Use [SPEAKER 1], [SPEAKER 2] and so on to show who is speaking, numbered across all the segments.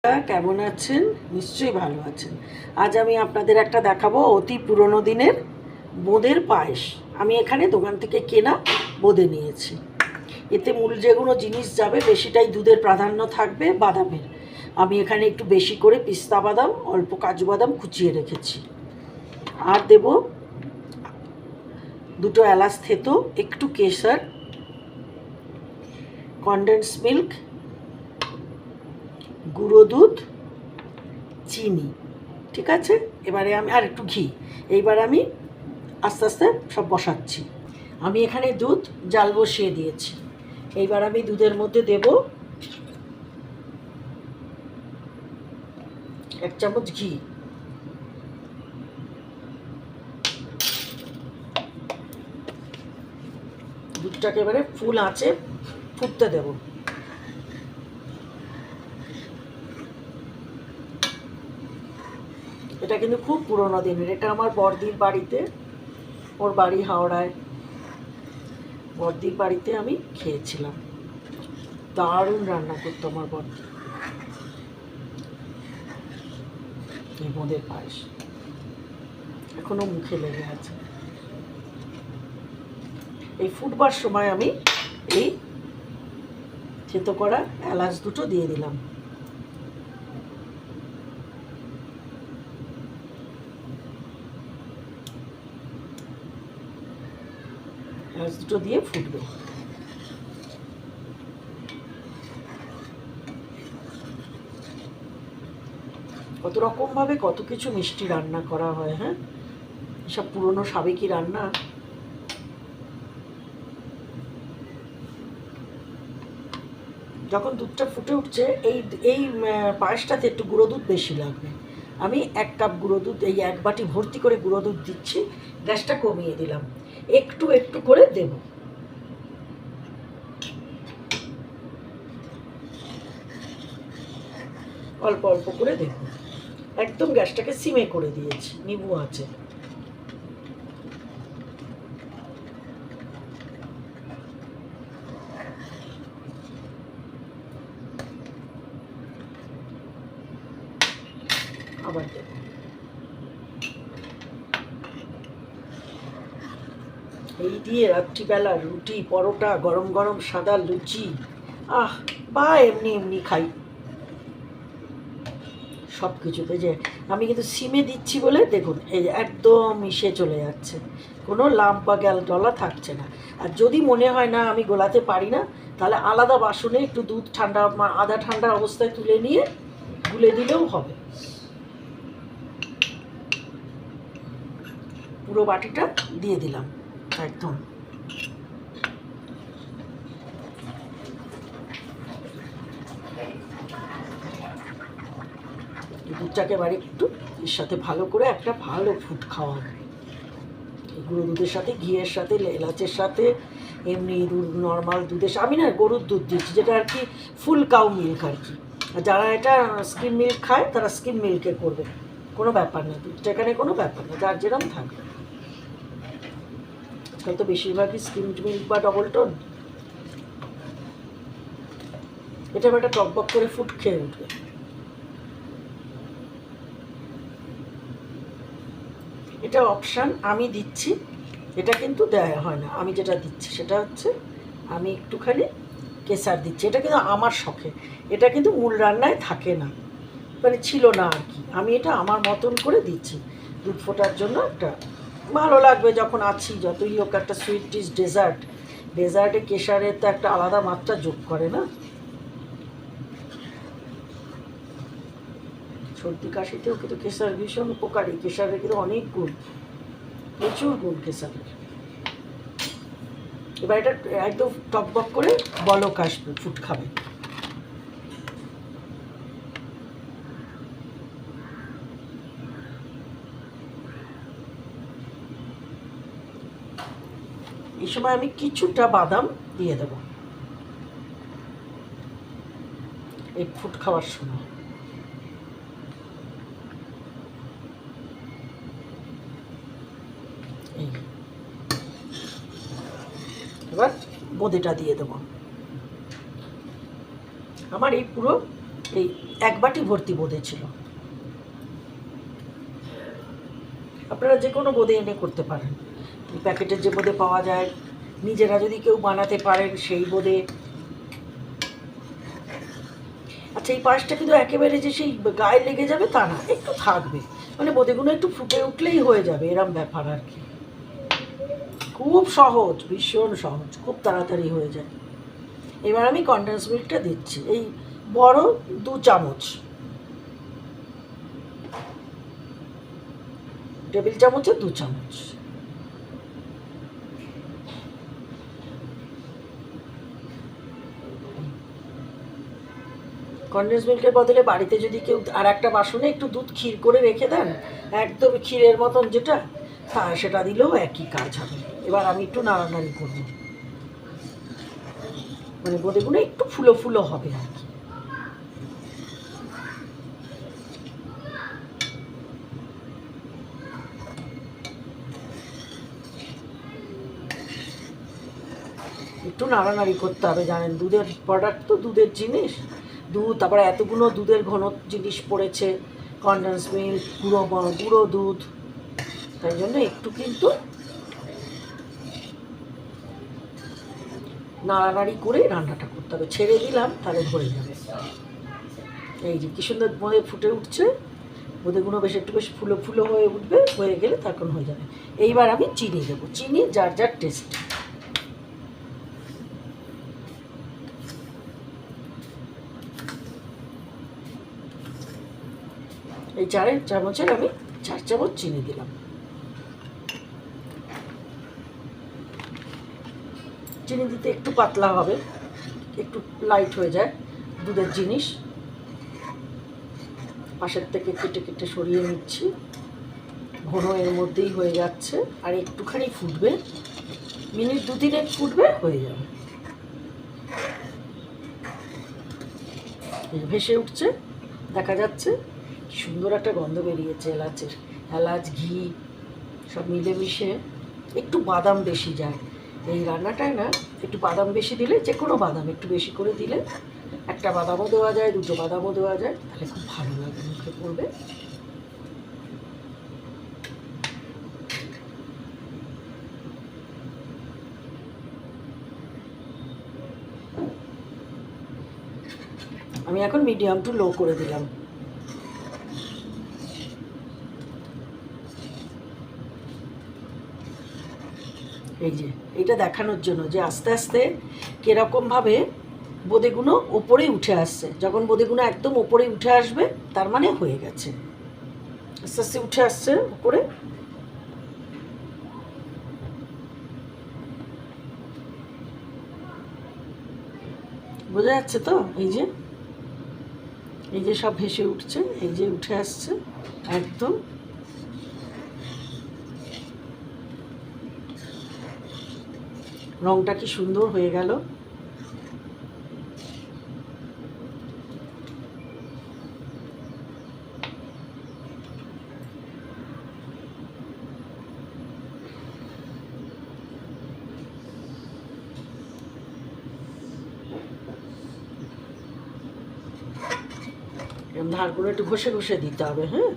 [SPEAKER 1] কেমন আছেন? নিশ্চয়ই ভালো আছেন। আজ আমি আপনাদের একটা দেখাবো অতি পুরনো দিনের বোঁদের পায়েস। আমি এখানে দোকান থেকে কেনা বোঁদে নিয়েছি। এতে মূল যেগুলো জিনিস যাবে বেশিটাই দুধের প্রাধান্য থাকবে, বাদামের। আমি এখানে একটু বেশি করে পিস্তা বাদাম, অল্প কাজু বাদাম কুচিয়ে রেখেছি। আর দেব দুটো এলাচ থেতো, একটু কেশর, কনডেন্স মিল্ক, গুঁড়ো দুধ, চিনি। ঠিক আছে, এবারে আমি আর একটু ঘি। এইবার আমি আস্তে আস্তে সব বসাচ্ছি। আমি এখানে দুধ জাল বসিয়ে দিয়েছি। এইবার আমি দুধের মধ্যে দেব 1 চামচ ঘি। দুধটাকে এবারে ফুল আঁচে ফুটতে দেব। এটা কিন্তু খুব পুরোনো দিনের। এটা আমার বড়দির বাড়িতে, ওর বাড়ি হাওড়ায়, বড়দির বাড়িতে আমি খেয়েছিলাম। দারুণ রান্না করতো আমার বড়দি এই বোঁদের পায়েস, এখনো মুখে লেগে আছে। এই ফুটবার সময় আমি এই থেতো করা এলাচ দুটো দিয়ে দিলাম। এলাচ দুটো দিয়ে ফুটবে। কত রকমভাবে কত কিছু মিষ্টি রান্না করা হয়। হ্যাঁ, এসব পুরনো সাবেকি রান্না। যখন দুধটা ফুটে উঠছে, এই এই পায়েসটাতে একটু গুঁড়ো দুধ বেশি লাগবে। আমি 1 কাপ গুঁড়ো দুধ, এই 1 বাটি ভর্তি করে গুঁড়ো দুধ দিচ্ছি। গ্যাসটা কমিয়ে দিলাম, একটু একটু করে দেব। অল্প অল্প করে দেব। একদম গ্যাসটাকে সিমে করে দিয়েছি, নিবু আছে। আবার দেব। এই দিয়ে রাত্রিবেলা রুটি, পরোটা, গরম গরম সাদা লুচি, বা এমনি এমনি খাই। সব কিছুতে যে আমি কিন্তু সিমে দিচ্ছি বলে দেখুন এই একদম মিশে চলে যাচ্ছে, কোনো লাম্প বা গ্যাল ডলা থাকছে না। আর যদি মনে হয় না আমি গোলাতে পারি না, তাহলে আলাদা বাসনে একটু দুধ ঠান্ডা, আধা ঠান্ডা অবস্থায় তুলে নিয়ে গুলে দিলেও হবে। পুরো বাটিটা দিয়ে দিলাম একদম। দুধটাকে এবার একটু এর সাথে ভালো করে একটা ভালো ফুট খাওয়াবো। গুঁড়ো দুধের সাথে, ঘিয়ের সাথে, এলাচের সাথে, এমনি দুধ, নর্মাল দুধের সাথে। আমি না গরুর দুধ দিচ্ছি, যেটা আর কি ফুল কাউ মিল্ক আর কি। আর যারা এটা স্কিম মিল্ক খায় তারা স্কিম মিল্কে করবে, কোনো ব্যাপার না। দুধটা এখানে কোনো ব্যাপার না, যার যেরকম থাকবে। আজকাল তো বেশিরভাগই স্কিম মিল্ক বা ডবল টোন। এটা একটা টকবক করে ফুট খেয়ে উঠবে। এটা অপশান, আমি দিচ্ছি। এটা কিন্তু দেওয়া হয় না। আমি যেটা দিচ্ছি সেটা হচ্ছে আমি একটুখানি কেসার দিচ্ছি। এটা কিন্তু আমার শখে, এটা কিন্তু মূল রান্নায় থাকে না, মানে ছিল না আর কি। আমি এটা আমার মতন করে দিচ্ছি দুধ ফোটার জন্য। একটা ভালো লাগবে যখন আছি, যতই হোক একটা সুইট ডিশ, ডেজার্টে কেশারের তো একটা আলাদা মাত্রা যোগ করে না। সর্দি কাশিতেও কিন্তু কেশার ভীষণ উপকারী। কেশারের কিন্তু অনেক গুণ, প্রচুর গুণ কেশারের। এবার এটা একদম টকবক করে বলক আসবে, ফুট খাবে। এই সময় আমি কিছুটা বাদাম দিয়ে দেব এই ফুট খাওয়ার সময়। এবার বোঁদেটা দিয়ে দেবো। আমার এই পুরো এই 1 বাটি ভর্তি বোঁদে ছিল। আপনারা যে কোনো বোঁদে এনে করতে পারেন, প্যাকেটের যে বোঁদে পাওয়া যায়, নিজেরা যদি কেউ বানাতে পারেন সেই বোঁদে। আচ্ছা, এই পায়েসটা কিন্তু একেবারে যে সেই গায়ে লেগে যাবে তা না, একটু থাকবে, মানে বোঁদেগুলো একটু ফুটে উঠলেই হয়ে যাবে, এরম ব্যাপার আর কি। খুব সহজ, ভীষণ সহজ, খুব তাড়াতাড়ি হয়ে যায়। এবার আমি কনডেন্স মিল্কটা দিচ্ছি, এই বড় 2 চামচ, টেবিল চামচে 2 চামচ। কনডেন্স মিল্কের বদলে বাড়িতে যদি কেউ আর একটা বাসনে একটু দুধ ক্ষীর করে রেখে দেন, একদম ক্ষীরের মতন যেটা, হ্যাঁ সেটা দিলেও একই কাজ হবে। এবার আমি একটু নাড়ানাড়ি করবো, মানে বোঁদেগুলো একটু ফুলো ফুলো হবে আর কি। একটু নাড়ানাড়ি করতে হবে, জানেন দুধের প্রোডাক্ট তো, দুধের জিনিস, দুধ, তারপরে এতগুলো দুধের ঘন জিনিস পড়েছে, কনডেন্স মিল্ক, গুঁড়ো দুধ, তাই জন্য একটু কিন্তু নাড়ানাড়ি করে রান্নাটা করতে হবে। ছেড়ে দিলাম তাহলে ধরে যাবে। এই যে কি সুন্দর বোঁদে ফুটে উঠছে, বোঁদেগুলো বেশ একটু বেশ ফুলো ফুলো হয়ে উঠবে, হয়ে গেলে তখন হয়ে যাবে। এইবার আমি চিনি দেবো, চিনি যার যার টেস্ট। এই 4 চামচের আমি 4 চামচ চিনি দিলাম। চিনি দিতে একটু পাতলা হবে, একটু লাইট হয়ে যায় দুধের জিনিস। পাশের থেকে কেটে কেটে সরিয়ে নিচ্ছি, ঘন এর মধ্যেই হয়ে যাচ্ছে, আর একটুখানি ফুটবে, মিনিট 2-3 ফুটবে, হয়ে যাবে। ভেসে উঠছে, দেখা যাচ্ছে কি সুন্দর একটা গন্ধ বেরিয়েছে এলাচের, এলাচ ঘি সব মিলেমিশে। একটু বাদাম বেশি যায় এই রান্নাটায় না, একটু বাদাম বেশি দিলে, যে কোনো বাদাম একটু বেশি করে দিলে, 1টা বাদামও দেওয়া যায়, 2টো বাদামও দেওয়া যায়, তাহলে খুব ভালো লাগে, মুখে পড়বে। আমি এখন মিডিয়াম টু লো করে দিলাম। এই যে এইটা দেখানোর জন্য যে আস্তে আস্তে কীরকমভাবে বোঁদেগুলো ওপরে উঠে আসছে। যখন বোঁদেগুলো একদম ওপরে উঠে আসবে তার মানে হয়ে গেছে, আস্তে আস্তে উঠে আসছে ওপরে। বোঝা যাচ্ছে তো? এই যে সব ভেসে উঠছে, এই যে উঠে আসছে একদম। রংটা কি সুন্দর হয়ে গেল। ধারগুলো একটু ঘষে ঘষে দিতে হবে, হ্যাঁ।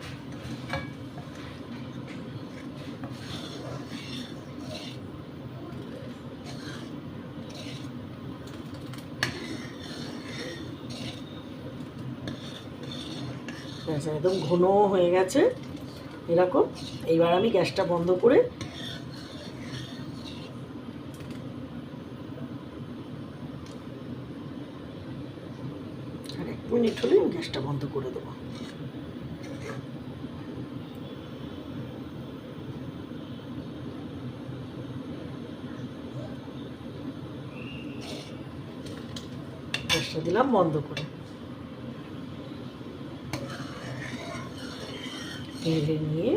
[SPEAKER 1] একদম ঘন হয়ে গেছে এরকম। এইবার আমি গ্যাসটা বন্ধ করে আর 1 মিনিট হলে আমি গ্যাসটা বন্ধ করে দেবো। গ্যাসটা দিলাম বন্ধ করে, নেড়ে নিয়ে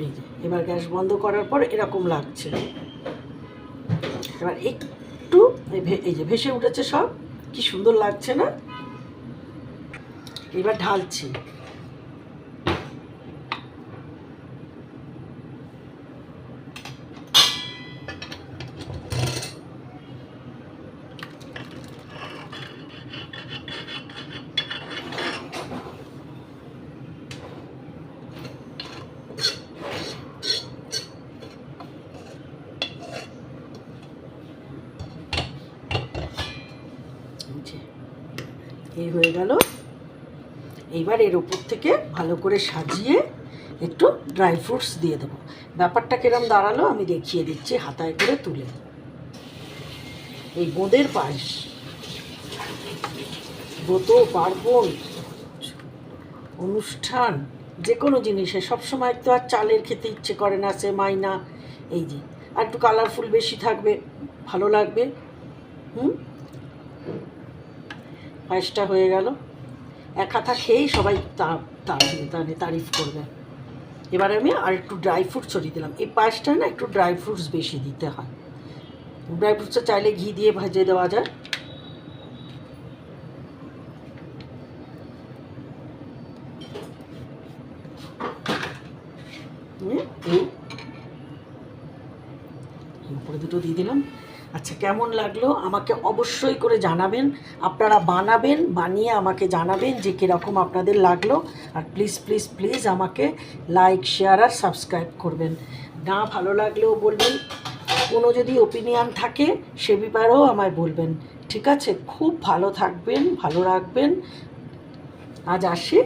[SPEAKER 1] এই যে এবার গ্যাস বন্ধ করার পর এরকম লাগছে। এবার একটু এই যে ভেসে উঠেছে সব, কি সুন্দর লাগছে না। এবার ঢালছি, এই হয়ে গেল। এইবার এর ওপর থেকে ভালো করে সাজিয়ে একটু ড্রাই ফ্রুটস দিয়ে দেবো। ব্যাপারটা কিরম দাঁড়ালো আমি দেখিয়ে দিচ্ছি হাতায় করে তুলে। এই বোঁদের পায়েস, ব্রত পার্বণ অনুষ্ঠান যে কোনো জিনিসে সবসময় তো আর চালের খেতে ইচ্ছে করে না, সেমাই না। এই যে আর একটু কালারফুল বেশি থাকবে, ভালো লাগবে। পায়েসটা হয়ে গেল। এক হাতা খেয়েই সবাই তারিফ করবে। এবারে আমি আর একটু ড্রাই ফ্রুটস ছড়িয়ে দিলাম। এই পায়েসটা না একটু ড্রাই ফ্রুটস বেশি দিতে হয়। ড্রাই ফ্রুটসটা চাইলে ঘি দিয়ে ভাজে দেওয়া যায়। এই উপরে দুটো দিয়ে দিলাম। আচ্ছা, কেমন লাগলো আমাকে অবশ্যই করে জানাবেন। আপনারা বানাবেন, বানিয়ে আমাকে জানাবেন যে কীরকম আপনাদের লাগলো। আর প্লিজ প্লিজ প্লিজ আমাকে লাইক, শেয়ার আর সাবস্ক্রাইব করবেন। না ভালো লাগলেও বলবেন, কোনো যদি ওপিনিয়ন থাকে সে ব্যাপারেও আমায় বলবেন। ঠিক আছে? খুব ভালো থাকবেন, ভালো রাখবেন। আজ আসি।